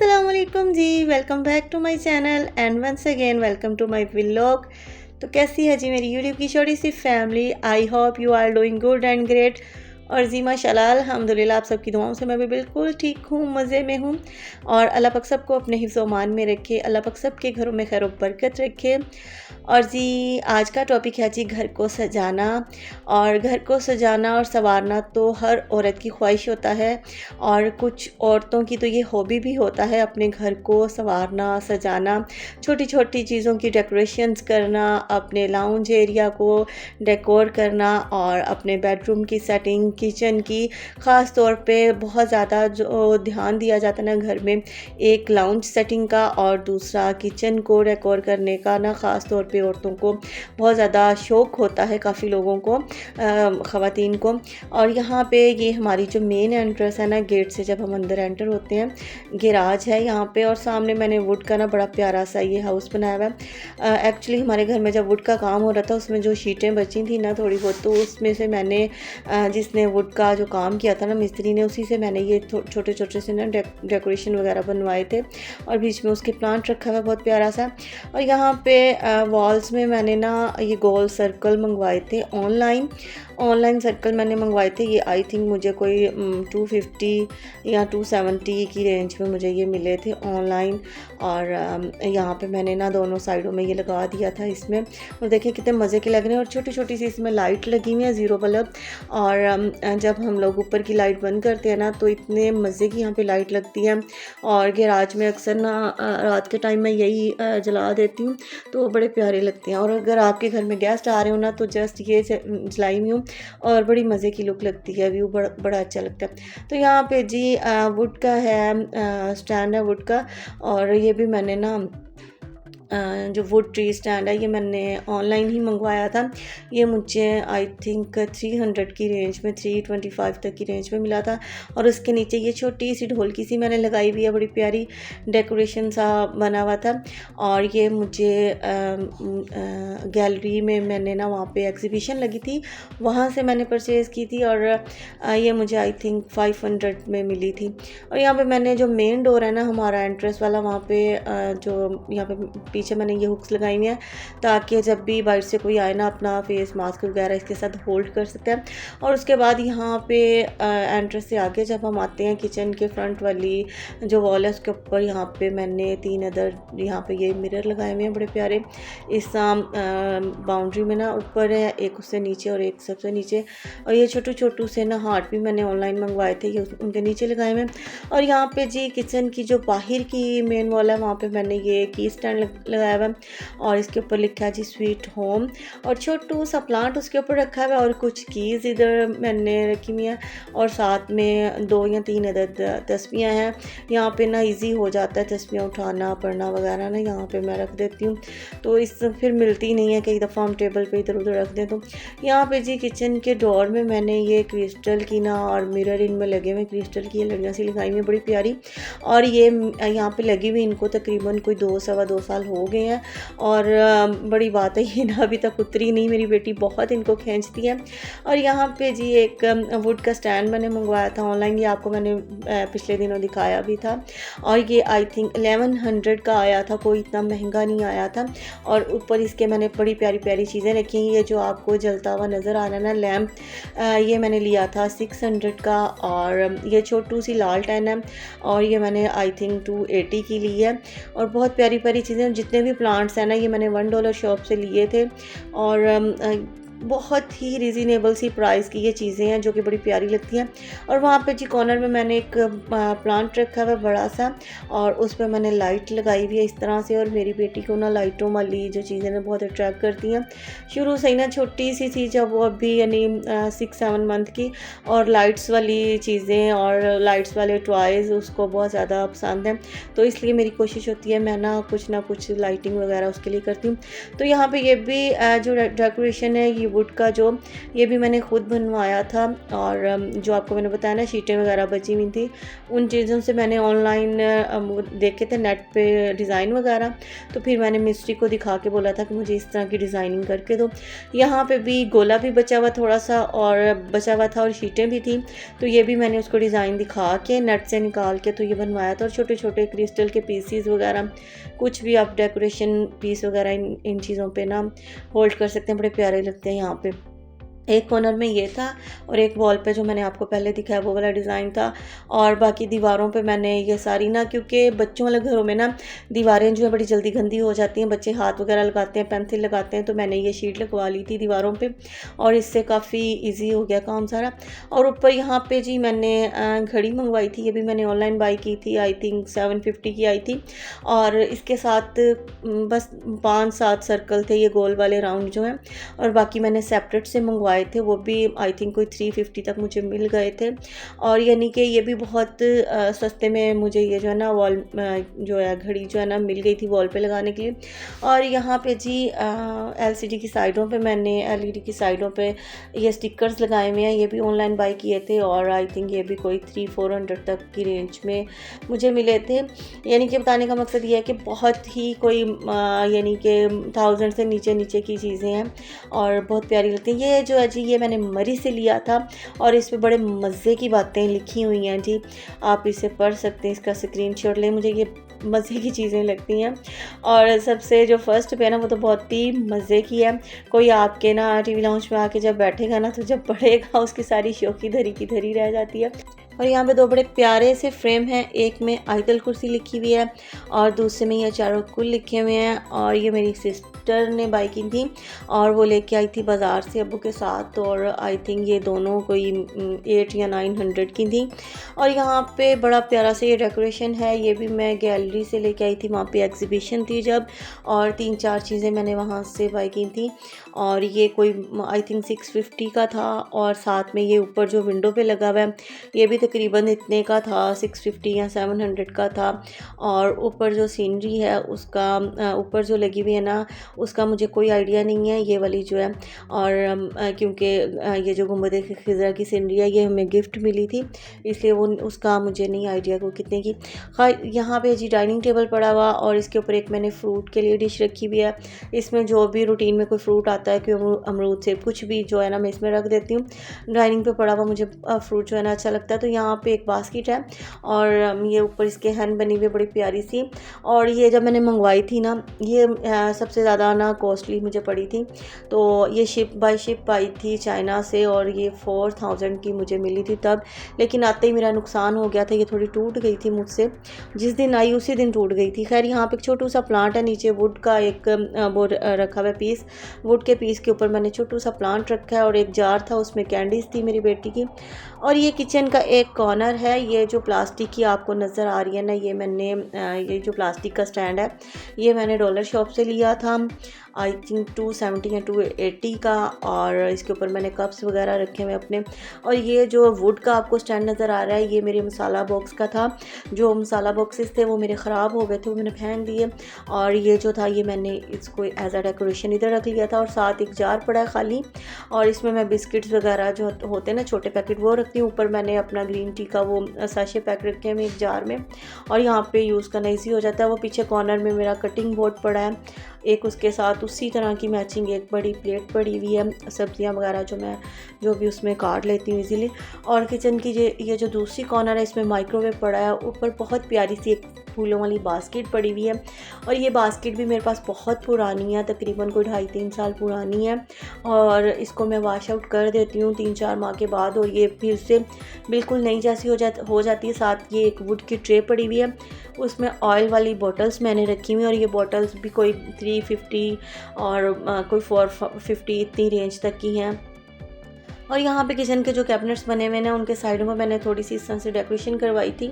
अस्सलामुअलैकुम जी, welcome back to my channel and once again welcome to my vlog. तो कैसी है जी मेरी यूट्यूब की छोटी सी फैमिली। I hope you are doing good and great. और जी माशाल्लाह अल्हम्दुलिल्लाह आप सबकी दुआओं से मैं भी बिल्कुल ठीक हूँ, मज़े में हूँ। और अल्लाह पाक सबको अपने हिफ्ज़ मान में रखे, अल्लाह पाक सबके घरों में खैर बरकत रखे। और जी आज का टॉपिक है जी घर को सजाना। और घर को सजाना और संवारना तो हर औरत की ख्वाहिश होता है, और कुछ औरतों की तो ये हॉबी भी होता है अपने घर को संवारना, सजाना, छोटी छोटी चीज़ों की डेकोरेशंस करना, अपने लाउंज एरिया को डेकोर करना, और अपने बेडरूम की सेटिंग, किचन की ख़ास तौर पे बहुत ज़्यादा जो ध्यान दिया जाता है ना घर में, एक लाउंज सेटिंग का और दूसरा किचन को डेकोर करने का ना ख़ास तौर पे औरतों को बहुत ज़्यादा शौक़ होता है, काफ़ी लोगों को, ख़वातीन को। और यहाँ पे ये हमारी जो मेन एंट्रेंस है ना, गेट से जब हम अंदर एंटर होते हैं, गैराज है यहाँ पे, और सामने मैंने वुड का ना बड़ा प्यारा सा ये हाउस बनाया हुआ है। एक्चुअली हमारे घर में जब वुड का काम हो रहा था, उसमें जो शीटें बची थी ना थोड़ी बहुत, तो उसमें से मैंने जिसने वुड का जो काम किया था ना मिस्त्री ने, उसी से मैंने ये छोटे छोटे से ना डेकोरेशन वगैरह बनवाए थे, और बीच में उसके प्लांट रखा हुआ बहुत प्यारा सा। और यहाँ पे वॉल्स में मैंने ना ये गोल सर्कल मंगवाए थे ऑनलाइन सर्कल मैंने मंगवाए थे। ये आई थिंक मुझे कोई 250 या 270 की रेंज में मुझे ये मिले थे ऑनलाइन। और यहाँ पे मैंने ना दोनों साइडों में ये लगा दिया था इसमें, और देखिए कितने मज़े के लग रहे हैं। और छोटी छोटी सी इसमें लाइट लगी हुई है, ज़ीरो बल्ब। और जब हम लोग ऊपर की लाइट बंद करते हैं ना, तो इतने मज़े की यहाँ पे लाइट लगती है। और गैराज में अक्सर ना रात के टाइम में यही जला देती हूँ, तो बड़े प्यारे लगते हैं। और अगर आपके घर में गेस्ट आ रहे हो ना, तो जस्ट ये जलाई हुई हूँ, और बड़ी मज़े की लुक लगती है, व्यू बड़ा अच्छा लगता है। तो यहाँ पे जी वुड का है, स्टैंड है वुड का। और ये भी मैंने ना जो वुड ट्री स्टैंड है, ये मैंने ऑनलाइन ही मंगवाया था। ये मुझे आई थिंक 300 की रेंज में, 325 तक की रेंज में मिला था। और उसके नीचे ये छोटी सी ढोलकी सी मैंने लगाई हुई है, बड़ी प्यारी डेकोरेशन सा बना हुआ था। और ये मुझे गैलरी में मैंने ना वहाँ पे एग्जीबिशन लगी थी, वहाँ से मैंने परचेज़ की थी। और ये मुझे आई थिंक 500 में मिली थी। और यहाँ पे मैंने जो मेन डोर है ना हमारा एंट्रेंस वाला, वहाँ पे जो यहाँ पे पीछे मैंने ये हुक्स लगाई हुई हैं, ताकि जब भी बाहर से कोई आए ना, अपना फेस मास्क वगैरह इसके साथ होल्ड कर सकते हैं। और उसके बाद यहाँ पे एंट्रेंस से आगे जब हम आते हैं, किचन के फ्रंट वाली जो वॉल है उसके ऊपर यहाँ पे मैंने 3 अदर यहाँ पे ये मिरर लगाए हुए हैं बड़े प्यारे। इस बाउंड्री में ना ऊपर है, एक उससे नीचे और एक सबसे नीचे। और ये छोटू से ना हार्ट भी मैंने ऑनलाइन मंगवाए थे, ये उनके नीचे लगाए हुए हैं। और यहाँ पे जी किचन की जो बाहर की मेन वॉल है, वहाँ पे मैंने ये की स्टैंड लगाया हुआ है, और इसके ऊपर लिखा है जी स्वीट होम। और छोटू सा प्लांट उसके ऊपर रखा हुआ है, और कुछ कीज़ इधर मैंने रखी हुई हैं, और साथ में 2 या 3 अदद तस्वीरें हैं। यहाँ पे ना इजी हो जाता है तस्वीरें उठाना पढ़ना वगैरह ना, यहाँ पे मैं रख देती हूँ, तो इस फिर मिलती नहीं है, कई दफ़ा हम टेबल पे इधर उधर रख दें। तो यहाँ पे जी किचन के डोर में मैंने ये क्रिस्टल की ना, और मिरर इनमें लगे हुए क्रिस्टल की लड़ियाँ सी लगाई हुई बड़ी प्यारी। और ये यहाँ पे लगी हुई इनको तकरीबन कोई 2 सवा 2 साल हो गए हैं। और बड़ी बात है ये ना अभी तक उतरी नहीं, मेरी बेटी बहुत इनको खींचती है। और यहाँ पे जी एक वुड का स्टैंड मैंने मंगवाया था ऑनलाइन, ये आपको मैंने पिछले दिनों दिखाया भी था। और ये आई थिंक 1100 का आया था, कोई इतना महंगा नहीं आया था। और ऊपर इसके मैंने बड़ी प्यारी प्यारी चीज़ें रखी हैं। ये जो आपको जलता हुआ नज़र आ रहा है ना लैम्प, ये मैंने लिया था 600 का। और ये छोटू सी लाल टैन है, और ये मैंने आई थिंक 280 की ली है। और बहुत प्यारी प्यारी चीज़ें, जितने भी प्लांट्स हैं ना, ये मैंने $1 शॉप से लिए थे। और बहुत ही रिजनेबल सी प्राइस की ये चीज़ें हैं, जो कि बड़ी प्यारी लगती हैं। और वहाँ पे जी कॉर्नर में मैंने एक प्लांट रखा हुआ बड़ा सा, और उस पर मैंने लाइट लगाई हुई है इस तरह से। और मेरी बेटी को ना लाइटों वाली जो चीज़ें ना बहुत अट्रैक्ट करती हैं। शुरू से ही ना छोटी सी थी जब वो अभी यानी 6-7 मंथ की, और लाइट्स वाली चीज़ें और लाइट्स वाले टॉयज़ उसको बहुत ज़्यादा पसंद हैं। तो इसलिए मेरी कोशिश होती है मैं ना कुछ लाइटिंग वगैरह उसके लिए करती हूँ। तो यहाँ पर ये भी जो डेकोरेशन है, ये वुड का जो, ये भी मैंने खुद बनवाया था। और जो आपको मैंने बताया ना शीटें वगैरह बची हुई थी, उन चीज़ों से मैंने ऑनलाइन देखे थे नेट पे डिज़ाइन वगैरह, तो फिर मैंने मिस्त्री को दिखा के बोला था कि मुझे इस तरह की डिज़ाइनिंग करके दो। यहाँ पे भी गोला भी बचा हुआ थोड़ा सा और बचा हुआ था और शीटें भी थी, तो ये भी मैंने उसको डिज़ाइन दिखा के नेट से निकाल के तो ये बनवाया था। और छोटे छोटे क्रिस्टल के पीसीज वगैरह, कुछ भी आप डेकोरेशन पीस वगैरह इन चीज़ों पे ना होल्ड कर सकते हैं, बड़े प्यारे लगते हैं। यहाँ पे एक कॉर्नर में ये था और एक वॉल पे जो मैंने आपको पहले दिखाया वो वाला डिज़ाइन था। और बाकी दीवारों पे मैंने ये सारी ना, क्योंकि बच्चों वाले घरों में ना दीवारें जो है बड़ी जल्दी गंदी हो जाती हैं, बच्चे हाथ वगैरह लगाते हैं, पेंसिल लगाते हैं, तो मैंने ये शीट लगवा ली थी दीवारों पे और इससे काफ़ी ईजी हो गया काम सारा। और ऊपर यहाँ पे जी मैंने घड़ी मंगवाई थी, ये भी मैंने ऑनलाइन बाई की थी, आई थिंक 750 की आई थी। और इसके साथ बस 5-7 सर्कल थे ये गोल वाले राउंड जो हैं, और बाकी मैंने सेपरेट से मंगवाए थे, वो भी आई थिंक कोई 350 तक मुझे मिल गए थे। और यानी कि ये भी बहुत सस्ते में मुझे ये जो है ना वॉल जो है घड़ी जो है ना मिल गई थी वॉल पे लगाने के लिए। और यहाँ पे जी एलसीडी की साइडों पे मैंने एलईडी की साइडों पे ये स्टिकर्स लगाए हुए हैं, ये भी ऑनलाइन बाई किए थे और आई थिंक ये भी कोई 300-400 तक की रेंज में मुझे मिले थे। यानी कि बताने का मकसद ये है कि बहुत ही कोई यानी कि 1000 से नीचे नीचे की चीज़ें हैं और बहुत प्यारी लगती हैं। ये जो है जी ये मैंने मरी से लिया था और इस पे बड़े मज़े की बातें लिखी हुई हैं जी, आप इसे पढ़ सकते हैं, इसका स्क्रीनशॉट लें। मुझे ये मज़े की चीज़ें लगती हैं। और सबसे जो फर्स्ट पे है ना वो तो बहुत ही मज़े की है। कोई आपके ना टीवी लाउंज में आके जब बैठेगा ना तो जब पढ़ेगा उसकी सारी शौकी धरी की धरी रह जाती है। और यहाँ पे दो बड़े प्यारे से फ्रेम हैं, एक में आयतल कुर्सी लिखी हुई है और दूसरे में ये चारों कुल लिखे हुए हैं। और ये मेरी सिस्टर ने बाई की थी और वो लेके आई थी बाज़ार से अब्बू के साथ, और आई थिंक ये दोनों कोई 8 या 900 की थी। और यहाँ पे बड़ा प्यारा से ये डेकोरेशन है, ये भी मैं गैलरी से लेके आई थी, वहाँ पे एग्जीबिशन थी जब, और 3-4 चीज़ें मैंने वहाँ से बाई की थी। और ये कोई आई थिंक 650 का था और साथ में ये ऊपर जो विंडो पे लगा हुआ है ये भी तकरीबन इतने का था, 650 या 700 का था। और ऊपर जो सीनरी है उसका ऊपर जो लगी हुई है ना उसका मुझे कोई आइडिया नहीं है, ये वाली जो है। और क्योंकि ये जो गुंबद खिज़रा की सीनरी है ये हमें गिफ्ट मिली थी, इसलिए वो उसका मुझे नहीं आइडिया को कितने की। यहाँ पे जी डाइनिंग टेबल पड़ा हुआ और इसके ऊपर एक मैंने फ्रूट के लिए डिश रखी हुई है। इसमें जो भी रूटीन में कोई फ्रूट आता है, कोई अमरूद से कुछ भी जो है ना मैं इसमें रख देती हूँ। डाइनिंग पे पड़ा हुआ मुझे फ्रूट जो है ना अच्छा लगता है। तो यहाँ पे एक बास्केट है और ये ऊपर इसके हैंड बनी हुई बड़ी प्यारी सी। और ये जब मैंने मंगवाई थी ना ये सबसे ज़्यादा ना कॉस्टली मुझे पड़ी थी, तो ये शिप बाय शिप आई थी चाइना से और ये 4000 की मुझे मिली थी तब। लेकिन आते ही मेरा नुकसान हो गया था, ये थोड़ी टूट गई थी मुझसे, जिस दिन आई उसी दिन टूट गई थी। खैर यहाँ पे एक छोटू सा प्लांट है, नीचे वुड का एक वो रखा हुआ है पीस, वुड के पीस के ऊपर मैंने छोटू सा प्लांट रखा है और एक जार था उसमें कैंडीज़ थी मेरी बेटी की। और ये किचन का एक कॉर्नर है, ये जो प्लास्टिक की आपको नज़र आ रही है ना ये मैंने ये जो प्लास्टिक का स्टैंड है ये मैंने डॉलर शॉप से लिया था, आई थिंक 270 या 280 का। और इसके ऊपर मैंने कप्स वगैरह रखे हुए अपने। और ये जो वुड का आपको स्टैंड नज़र आ रहा है ये मेरे मसाला बॉक्स का था, जो मसाला बॉक्सेस थे वो मेरे ख़राब हो गए थे, वो मैंने फेंक दिए। और ये जो था ये मैंने इसको एज अ डेकोरेशन इधर रख लिया था। और साथ एक जार पड़ा है खाली और इसमें मैं बिस्किट्स वगैरह जो होते हैं ना छोटे पैकेट वो रखती हूँ। ऊपर मैंने अपना ग्रीन टी का वो साशे पैक रखे हैं एक जार में और यहाँ पे यूज़ करना ईजी हो जाता है। वो पीछे कॉर्नर में मेरा कटिंग बोर्ड पड़ा है एक, उसके साथ उसी तरह की मैचिंग एक बड़ी प्लेट पड़ी हुई है, सब्जियां वगैरह जो भी उसमें काट लेती हूँ इजीली। और किचन की ये जो दूसरी कॉर्नर है इसमें माइक्रोवेव पड़ा है, ऊपर बहुत प्यारी सी एक फूलों वाली बास्केट पड़ी हुई है। और ये बास्केट भी मेरे पास बहुत पुरानी है, तकरीबन कोई 2.5-3 साल पुरानी है और इसको मैं वॉश आउट कर देती हूँ 3-4 माह के बाद और ये फिर से बिल्कुल नई जैसी हो जाती है। साथ ये एक वुड की ट्रे पड़ी हुई है, उसमें ऑयल वाली बॉटल्स मैंने रखी हुई और ये बॉटल्स भी कोई 350 और कोई 450 इतनी रेंज तक की हैं। और यहाँ पे किचन के जो कैबिनेट्स बने हुए हैं उनके साइडों में मैंने थोड़ी सी इस तरह से डेकोरेशन करवाई थी।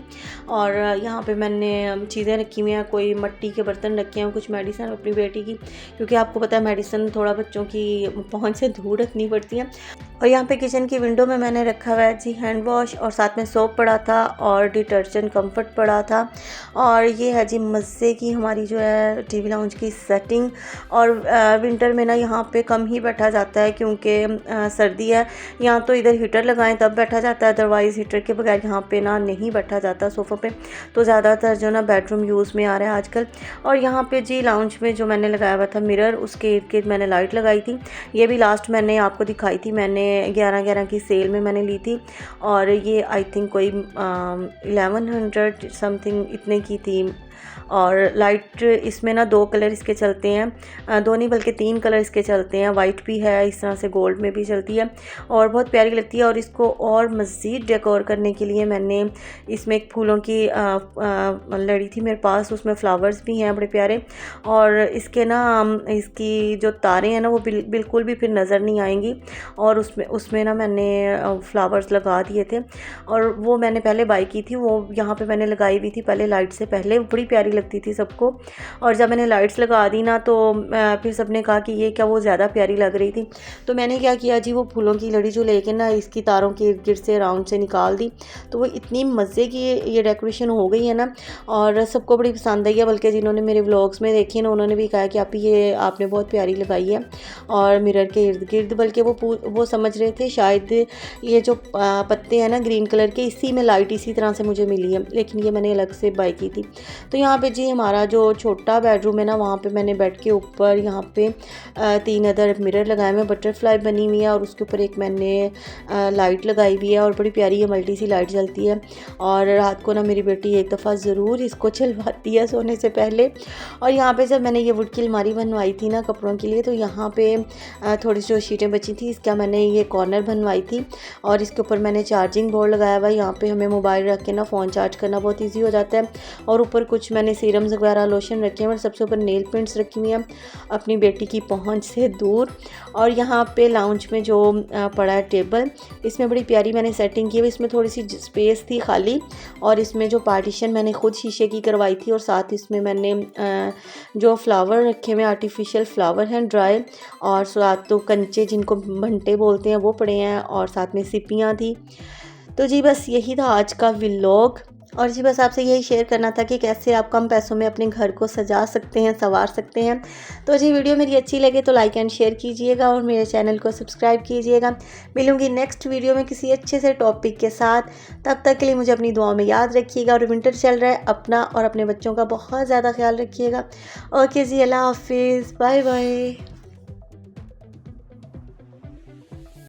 और यहाँ पे मैंने चीज़ें रखी हुई हैं, कोई मिट्टी के बर्तन रखे हैं, कुछ मेडिसिन अपनी बेटी की, क्योंकि आपको पता है मेडिसिन थोड़ा बच्चों की पहुँच से दूर रखनी पड़ती है। और यहाँ पे किचन की विंडो में मैंने रखा हुआ है जी हैंड वॉश, और साथ में सोप पड़ा था और डिटर्जेंट कंफर्ट पड़ा था। और ये है जी मज़े की हमारी जो है टीवी लाउंज की सेटिंग। और विंटर में ना यहाँ पे कम ही बैठा जाता है क्योंकि सर्दी है। यहाँ तो इधर हीटर लगाएं तब बैठा जाता है, अदरवाइज़ हीटर के बगैर यहाँ पे ना नहीं बैठा जाता सोफ़े पे। तो ज़्यादातर जो ना बेडरूम यूज़ में आ रहा है आजकल। और यहाँ पे जी लाउंज में जो मैंने लगाया हुआ था मिरर, उसके इर्द गिर्द मैंने लाइट लगाई थी। ये भी लास्ट मैंने आपको दिखाई थी, मैंने 11 की सेल में मैंने ली थी। और ये आई थिंक कोई 1100 समथिंग इतने की थी। और लाइट इसमें ना 2 कलर इसके चलते हैं, 2 नहीं बल्कि 3 कलर इसके चलते हैं। वाइट भी है, इस तरह से गोल्ड में भी चलती है और बहुत प्यारी लगती है। और इसको और मज़ीद डेकोर करने के लिए मैंने इसमें एक फूलों की लड़ी थी मेरे पास, उसमें फ्लावर्स भी हैं बड़े प्यारे। और इसके ना इसकी जो तारें हैं ना वो बिल्कुल भी फिर नज़र नहीं आएंगी। और उसमें ना मैंने फ्लावर्स लगा दिए थे और वो मैंने पहले बाई की थी, वो यहाँ पे मैंने लगाई हुई थी पहले लाइट से पहले, बड़ी प्यारी लगती थी सबको। और जब मैंने लाइट्स लगा दी ना तो फिर सबने कहा कि ये क्या वो ज़्यादा प्यारी लग रही थी। तो मैंने क्या किया जी, वो फूलों की लड़ी जो लेके ना इसकी तारों के इर्द गिर्द से राउंड से निकाल दी। तो वो इतनी मज़े की ये डेकोरेशन हो गई है ना, और सबको बड़ी पसंद आई है। बल्कि जिन्होंने मेरे व्लॉग्स में देखी ना उन्होंने भी कहा कि आप ये आपने बहुत प्यारी लगाई है। और मिरर के इर्द गिर्द बल्कि वो समझ रहे थे शायद ये जो पत्ते हैं ना ग्रीन कलर के, इसी में लाइट इसी तरह से मुझे मिली है, लेकिन ये मैंने अलग से बाई की थी। तो यहाँ पे जी हमारा जो छोटा बेडरूम है ना, वहाँ पे मैंने बेड के ऊपर यहाँ पे 3 अदर मिरर लगाए हुए, बटरफ्लाई बनी हुई है और उसके ऊपर एक मैंने लाइट लगाई हुई है और बड़ी प्यारी है, मल्टी सी लाइट जलती है। और रात को ना मेरी बेटी एक दफ़ा ज़रूर इसको चलवाती है सोने से पहले। और यहाँ पे जब मैंने ये वुड की अलमारी बनवाई थी ना कपड़ों के लिए, तो यहाँ पे थोड़ी सी जो शीटें बची थी इसका मैंने ये कॉर्नर बनवाई थी और इसके ऊपर मैंने चार्जिंग बोर्ड लगाया हुआ है। यहाँ पे हमें मोबाइल रख के ना फ़ोन चार्ज करना बहुत ईजी हो जाता है। और ऊपर कुछ मैंने सीरम्स वगैरह लोशन रखे हैं और सबसे ऊपर नेल पेंट्स रखी हुई हैं अपनी बेटी की पहुंच से दूर। और यहाँ पे लाउंज में जो पड़ा है टेबल, इसमें बड़ी प्यारी मैंने सेटिंग की हुई, इसमें थोड़ी सी स्पेस थी खाली और इसमें जो पार्टीशन मैंने खुद शीशे की करवाई थी। और साथ इसमें मैंने जो फ्लावर रखे हुए आर्टिफिशियल फ्लावर हैं ड्राई, और साथ तो कंचे जिनको भंटे बोलते हैं वो पड़े हैं, और साथ में सिपियाँ थी। तो जी बस यही था आज का व्लॉग। और जी बस आपसे यही शेयर करना था कि कैसे आप कम पैसों में अपने घर को सजा सकते हैं, संवार सकते हैं। तो जी वीडियो मेरी अच्छी लगे तो लाइक एंड शेयर कीजिएगा और मेरे चैनल को सब्सक्राइब कीजिएगा। मिलूंगी नेक्स्ट वीडियो में किसी अच्छे से टॉपिक के साथ। तब तक के लिए मुझे अपनी दुआ में याद रखिएगा। और विंटर चल रहा है, अपना और अपने बच्चों का बहुत ज़्यादा ख्याल रखिएगा। ओके जी, अल्लाह हाफिज़, बाय बाय।